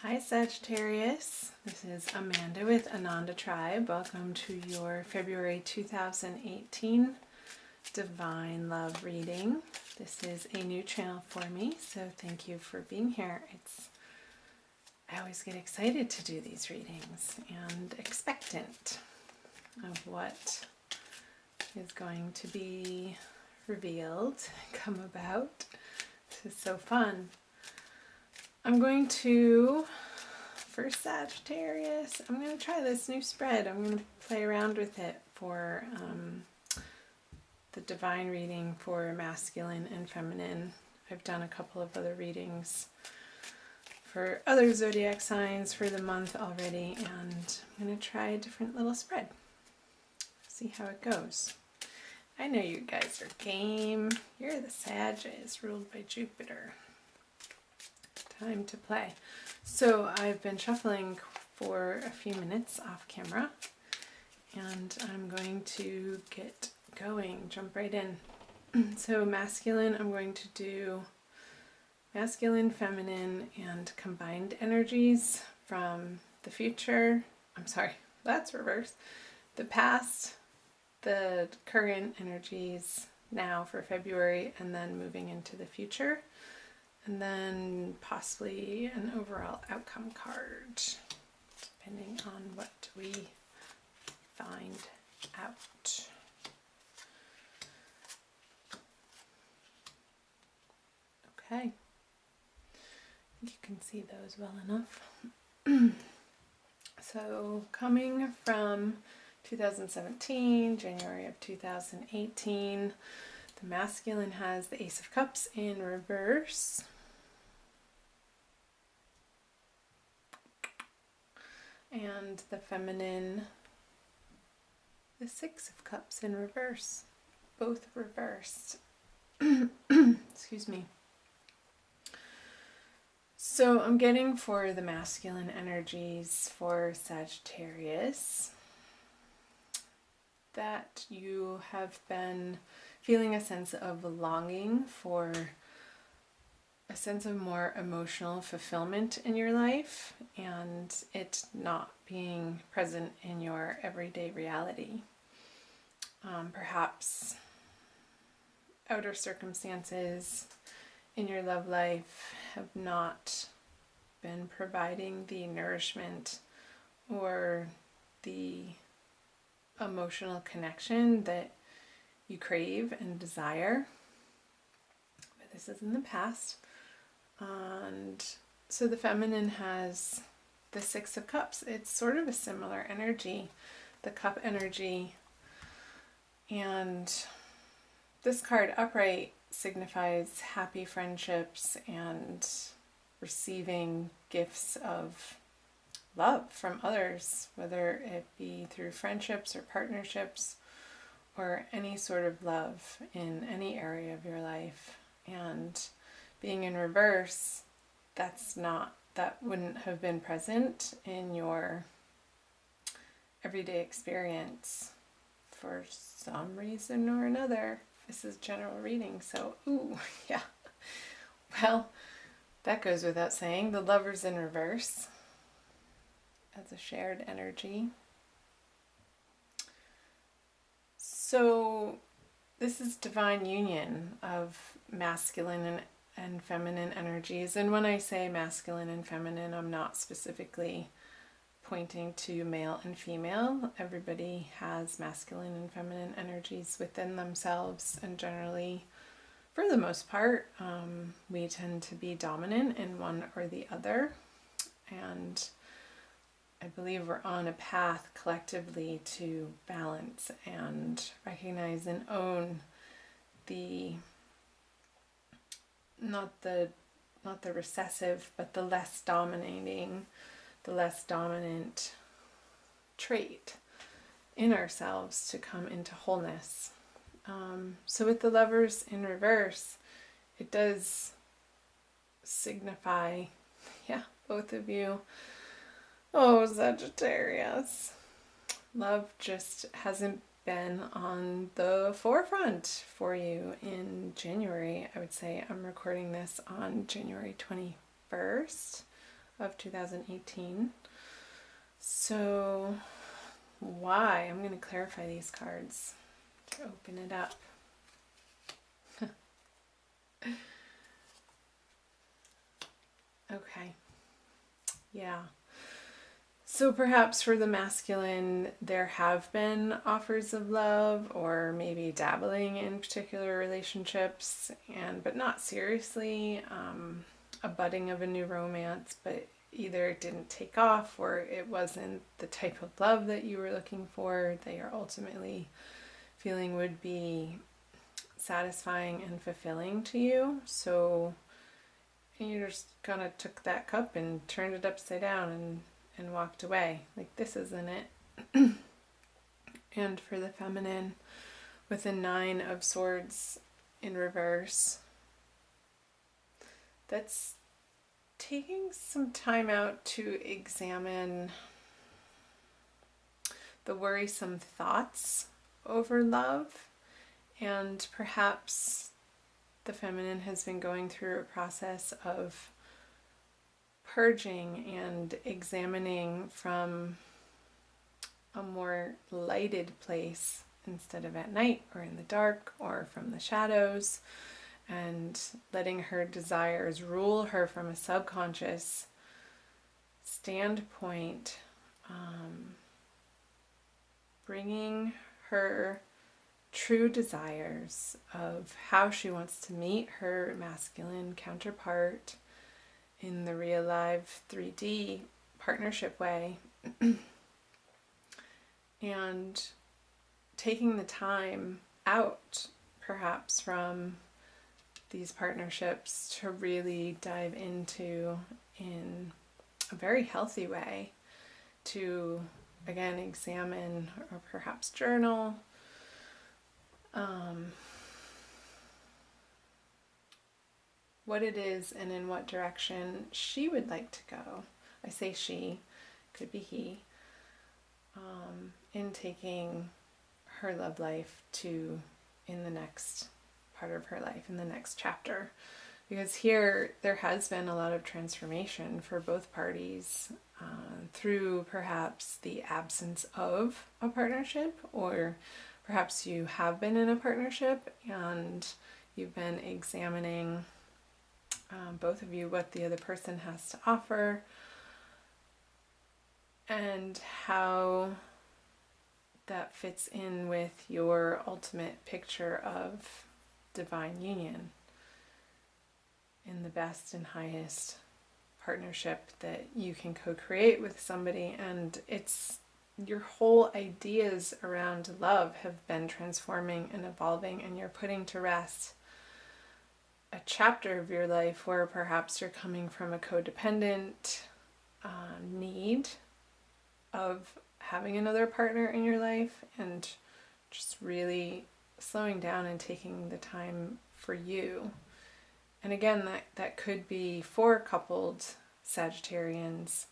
Hi Sagittarius, this is Amanda with Ananda Tribe. Welcome to your February 2018 Divine Love reading. This is a new channel for me, so thank you for being here. I always get excited to do these readings and expectant of what is going to be revealed, come about. This is so fun. I'm going to, for Sagittarius, I'm going to try this new spread. I'm going to play around with it for the divine reading for masculine and feminine. I've done a couple of other readings for other zodiac signs for the month already, and I'm going to try a different little spread. See how it goes. I know you guys are game. You're the Sagittarius ruled by Jupiter. Time to play. So I've been shuffling for a few minutes off camera, and I'm going to get going, jump right in. So masculine, I'm going to do masculine, feminine, and combined energies from the future. I'm sorry, that's reverse. The past, the current energies now for February, and then moving into the future. And then possibly an overall outcome card, depending on what we find out. Okay, I think you can see those well enough. So coming from 2017, January of 2018, the masculine has the Ace of Cups in reverse. And the feminine, the Six of Cups in reverse, both reversed. Excuse me. So I'm getting for the masculine energies for Sagittarius that you have been feeling a sense of longing for a sense of more emotional fulfillment in your life, and it not being present in your everyday reality. Perhaps outer circumstances in your love life have not been providing the nourishment or the emotional connection that you crave and desire. But this is in the past. And so the feminine has the Six of Cups. It's sort of a similar energy, the cup energy. And this card upright signifies happy friendships and receiving gifts of love from others, whether it be through friendships or partnerships or any sort of love in any area of your life. And being in reverse, that wouldn't have been present in your everyday experience for some reason or another. This is general reading, so ooh, yeah. Well, that goes without saying. The Lover's in reverse as a shared energy. So this is divine union of masculine and feminine energies. And when I say masculine and feminine, I'm not specifically pointing to male and female. Everybody has masculine and feminine energies within themselves, and generally, for the most part, we tend to be dominant in one or the other. And I believe we're on a path collectively to balance and recognize and own the not the recessive, but the less dominating, the less dominant trait in ourselves to come into wholeness. So with the Lovers in reverse, it does signify, yeah, both of you. Oh, Sagittarius. Love just hasn't been on the forefront for you in January. I would say I'm recording this on January 21st of 2018. So why? I'm going to clarify these cards to open it up. Okay. Yeah. So perhaps for the masculine, there have been offers of love or maybe dabbling in particular relationships, but not seriously, a budding of a new romance, but either it didn't take off or it wasn't the type of love that you were looking for, that you're ultimately feeling would be satisfying and fulfilling to you. So you just kind of took that cup and turned it upside down and walked away. Like, this isn't it. And for the feminine, with a 9 of Swords in reverse, that's taking some time out to examine the worrisome thoughts over love, and perhaps the feminine has been going through a process of purging and examining from a more lighted place instead of at night or in the dark or from the shadows, and letting her desires rule her from a subconscious standpoint, bringing her true desires of how she wants to meet her masculine counterpart in the real live 3D partnership way, and taking the time out perhaps from these partnerships to really dive into, in a very healthy way, to again examine or perhaps journal what it is and in what direction she would like to go. I say she, could be he, in taking her love life to in the next part of her life, in the next chapter. Because here there has been a lot of transformation for both parties, through perhaps the absence of a partnership, or perhaps you have been in a partnership and you've been examining, both of you, what the other person has to offer and how that fits in with your ultimate picture of divine union in the best and highest partnership that you can co-create with somebody. And it's your whole ideas around love have been transforming and evolving, and you're putting to rest a chapter of your life where perhaps you're coming from a codependent need of having another partner in your life, and just really slowing down and taking the time for you. And again, that could be for coupled Sagittarians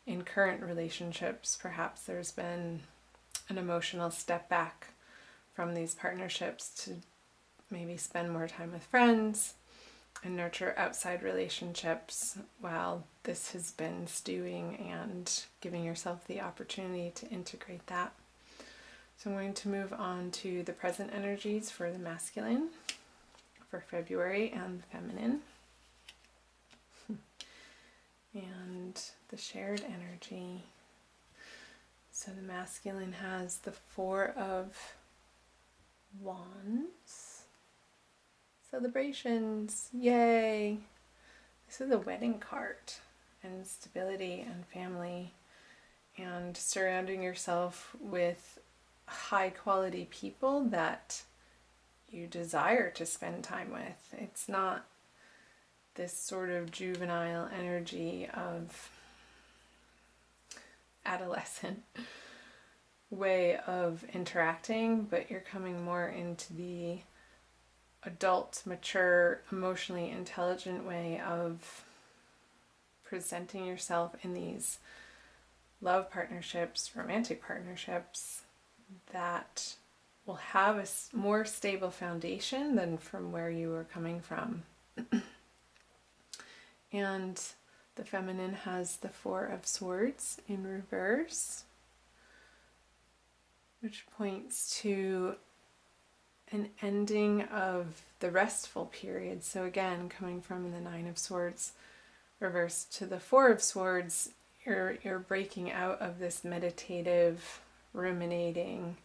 in current relationships. Perhaps there's been an emotional step back from these partnerships to maybe spend more time with friends and nurture outside relationships while this has been stewing, and giving yourself the opportunity to integrate that. So I'm going to move on to the present energies for the masculine for February and the feminine. And the shared energy. So the masculine has the 4 of Wands. Celebrations, yay! This is a wedding card, and stability and family, and surrounding yourself with high quality people that you desire to spend time with. It's not this sort of juvenile energy of adolescent way of interacting, but you're coming more into the adult, mature, emotionally intelligent way of presenting yourself in these love partnerships, romantic partnerships that will have a more stable foundation than from where you were coming from. And The feminine has the Four of Swords in reverse, which points to an ending of the restful period. So again, coming from the Nine of Swords reverse to the Four of Swords, you're breaking out of this meditative, ruminating,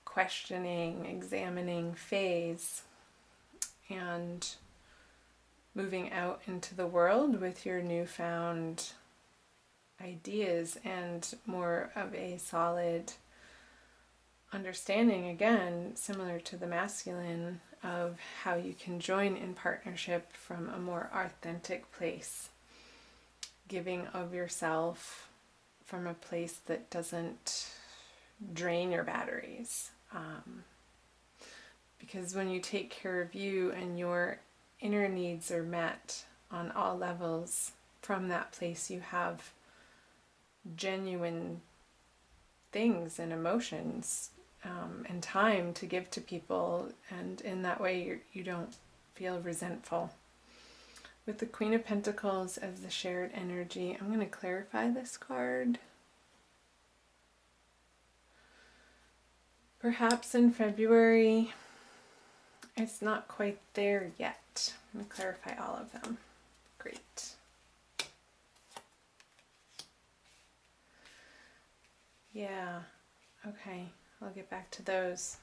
questioning, examining phase and moving out into the world with your newfound ideas and more of a solid understanding, again, similar to the masculine, of how you can join in partnership from a more authentic place, giving of yourself from a place that doesn't drain your batteries. Because when you take care of you and your inner needs are met on all levels, from that place you have genuine things and emotions and time to give to people, and in that way you don't feel resentful. With the Queen of Pentacles as the shared energy, I'm going to clarify this card. Perhaps in February, it's not quite there yet. I'm going to clarify all of them. Great. Yeah, okay, I'll get back to those.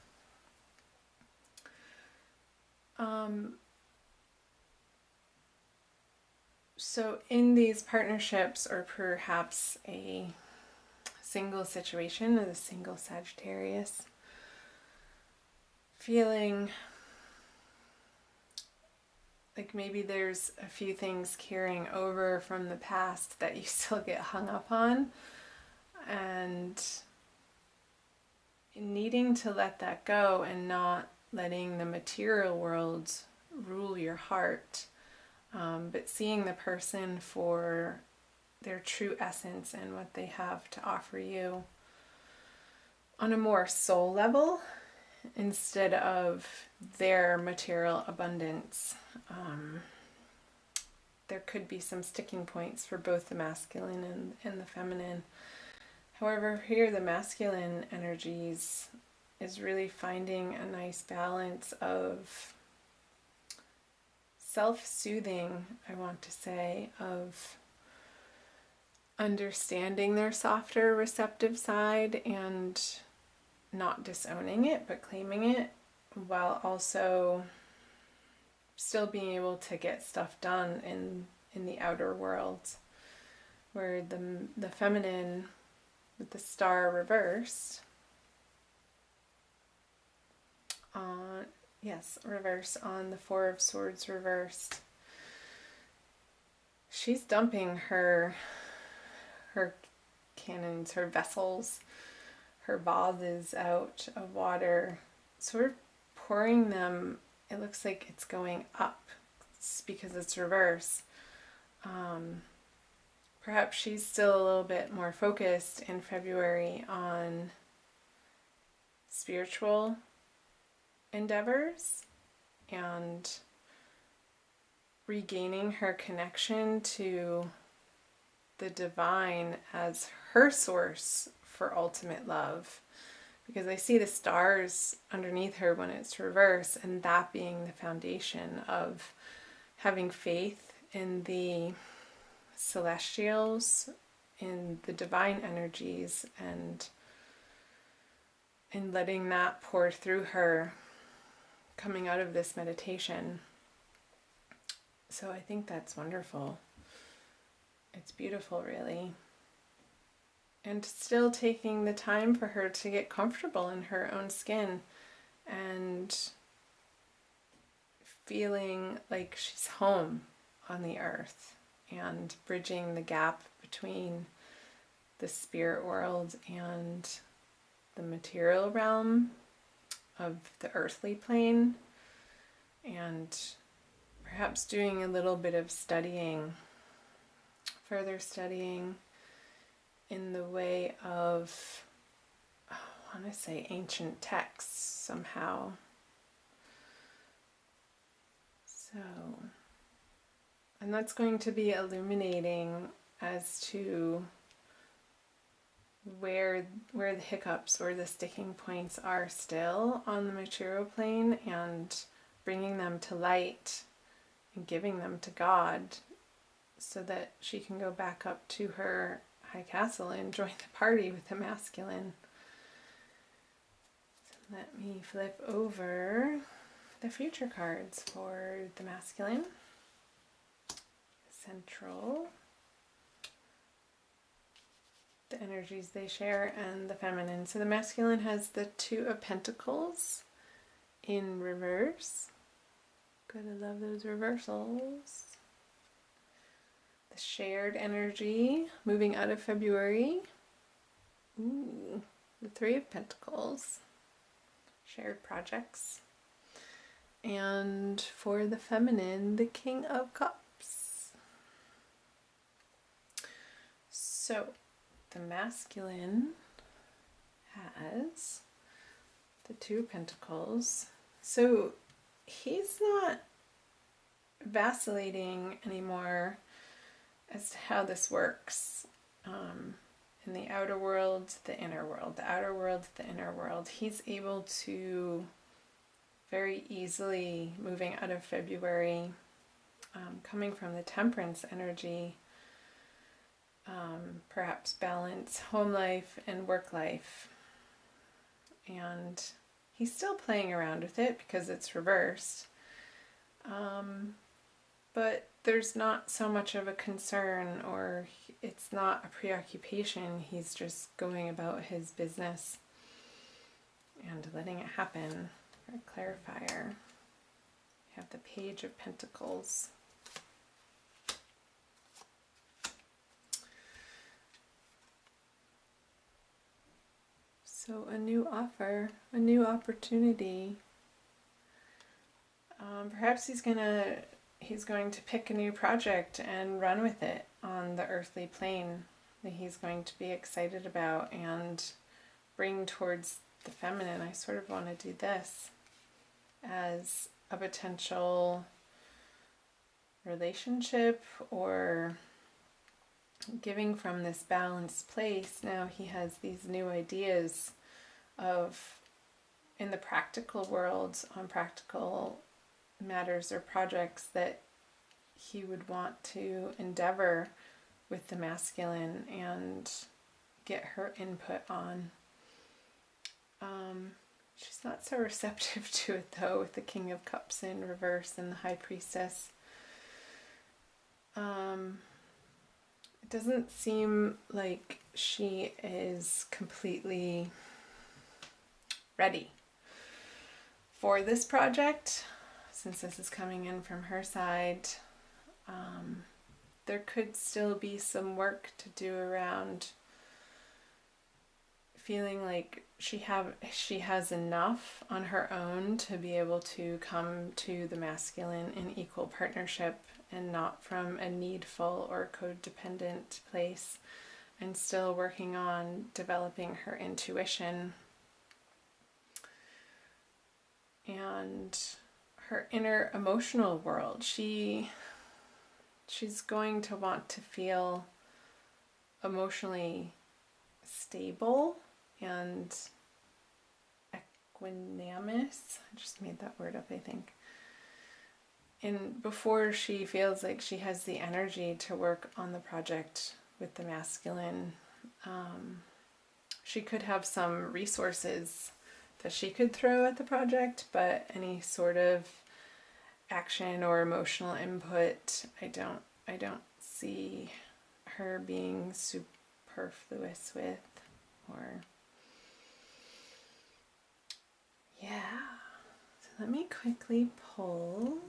So in these partnerships, or perhaps a single situation as a single Sagittarius, feeling like maybe there's a few things carrying over from the past that you still get hung up on, and needing to let that go and not letting the material world rule your heart, but seeing the person for their true essence and what they have to offer you on a more soul level instead of their material abundance. There could be some sticking points for both the masculine and the feminine. However, here the masculine energies is really finding a nice balance of self-soothing, I want to say, of understanding their softer, receptive side and not disowning it, but claiming it, while also still being able to get stuff done in the outer world, where the feminine with the star reversed, reverse on the Four of Swords reversed, she's dumping her cannons, her vessels, her vases out of water, sort of pouring them. It looks like it's going up because it's reverse. Perhaps she's still a little bit more focused in February on spiritual endeavors and regaining her connection to the divine as her source for ultimate love. Because I see the stars underneath her when it's reverse, and that being the foundation of having faith in the celestials, in the divine energies, and in letting that pour through her coming out of this meditation. So I think that's wonderful. It's beautiful, really. And still taking the time for her to get comfortable in her own skin and feeling like she's home on the earth, and bridging the gap between the spirit world and the material realm of the earthly plane, and perhaps doing a little bit of studying, further studying in the way of, I want to say, ancient texts somehow. So And that's going to be illuminating as to where the hiccups or the sticking points are still on the material plane, and bringing them to light and giving them to God so that she can go back up to her high castle and join the party with the masculine. So let me flip over the future cards for the masculine, central, the energies they share, and the feminine. So the masculine has the Two of Pentacles in reverse. Gotta love those reversals. The shared energy moving out of February. Ooh, the Three of Pentacles. Shared projects. And for the feminine, the King of Cups. So the masculine has the Two of Pentacles. So he's not vacillating anymore as to how this works. In the outer world, the inner world, the outer world, the inner world. He's able to very easily, moving out of February, coming from the Temperance energy, perhaps balance home life and work life. And he's still playing around with it because it's reversed. But there's not so much of a concern, or it's not a preoccupation. He's just going about his business and letting it happen. For a clarifier, we have the Page of Pentacles. So a new offer, a new opportunity. Perhaps he's going to pick a new project and run with it on the earthly plane that he's going to be excited about and bring towards the feminine. I sort of want to do this as a potential relationship, or giving from this balanced place. Now he has these new ideas of, in the practical world, on practical matters or projects that he would want to endeavor with the masculine and get her input on. She's not so receptive to it though, with the King of Cups in reverse and the High Priestess. It doesn't seem like she is completely ready for this project, since this is coming in from her side. There could still be some work to do around feeling like she has enough on her own to be able to come to the masculine in equal partnership and not from a needful or codependent place, and still working on developing her intuition and her inner emotional world. She's going to want to feel emotionally stable and equanimous. I just made that word up, I think. And before she feels like she has the energy to work on the project with the masculine, she could have some resources that she could throw at the project, but any sort of action or emotional input, I don't see her being superfluous with, or yeah. So let me quickly pull,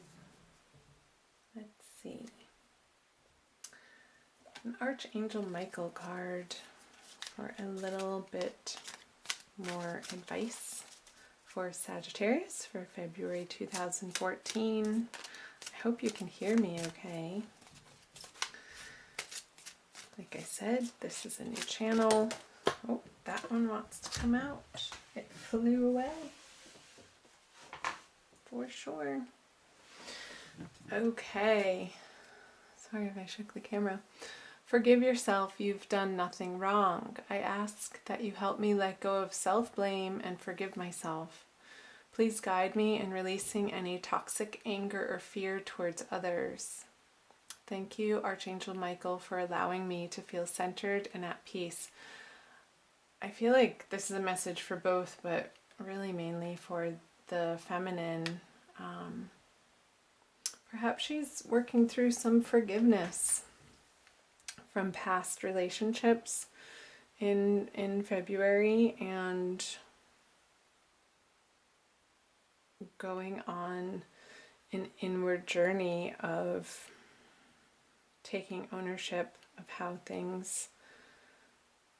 let's see, an Archangel Michael card for a little bit more advice for Sagittarius for February 2014. I hope you can hear me okay. Like I said, this is a new channel. Oh, that one wants to come out. It flew away. For sure. Okay. Sorry if I shook the camera. Forgive yourself, you've done nothing wrong. I ask that you help me let go of self-blame and forgive myself. Please guide me in releasing any toxic anger or fear towards others. Thank you, Archangel Michael, for allowing me to feel centered and at peace. I feel like this is a message for both, but really mainly for the feminine. Perhaps she's working through some forgiveness from past relationships in February, and going on an inward journey of taking ownership of how things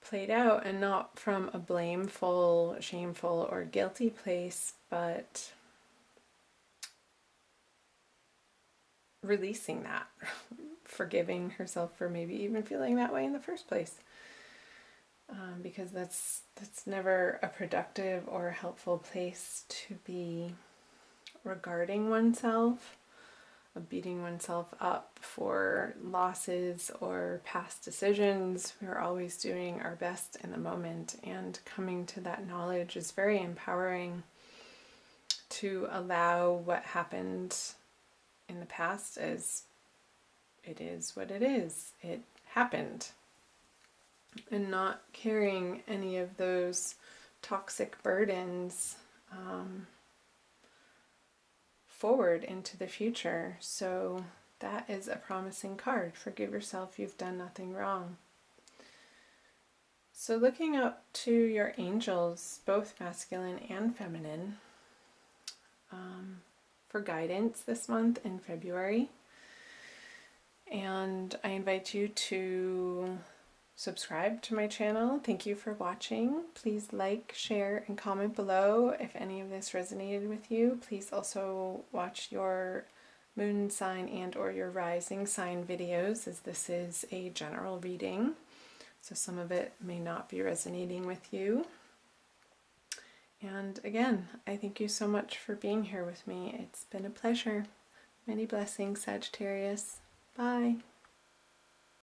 played out, and not from a blameful, shameful, or guilty place, but releasing that, forgiving herself for maybe even feeling that way in the first place, because that's never a productive or helpful place to be regarding oneself, of beating oneself up for losses or past decisions. We're always doing our best in the moment, and coming to that knowledge is very empowering, to allow what happened in the past as it is what it is. It happened. And not carrying any of those toxic burdens forward into the future. So that is a promising card. Forgive yourself, you've done nothing wrong. So looking up to your angels, both masculine and feminine, for guidance this month in February. And I invite you to subscribe to my channel. Thank you for watching. Please like, share, and comment below if any of this resonated with you. Please also watch your moon sign and or your rising sign videos, as this is a general reading, so some of it may not be resonating with you. And again, I thank you so much for being here with me. It's been a pleasure. Many blessings, Sagittarius. Bye.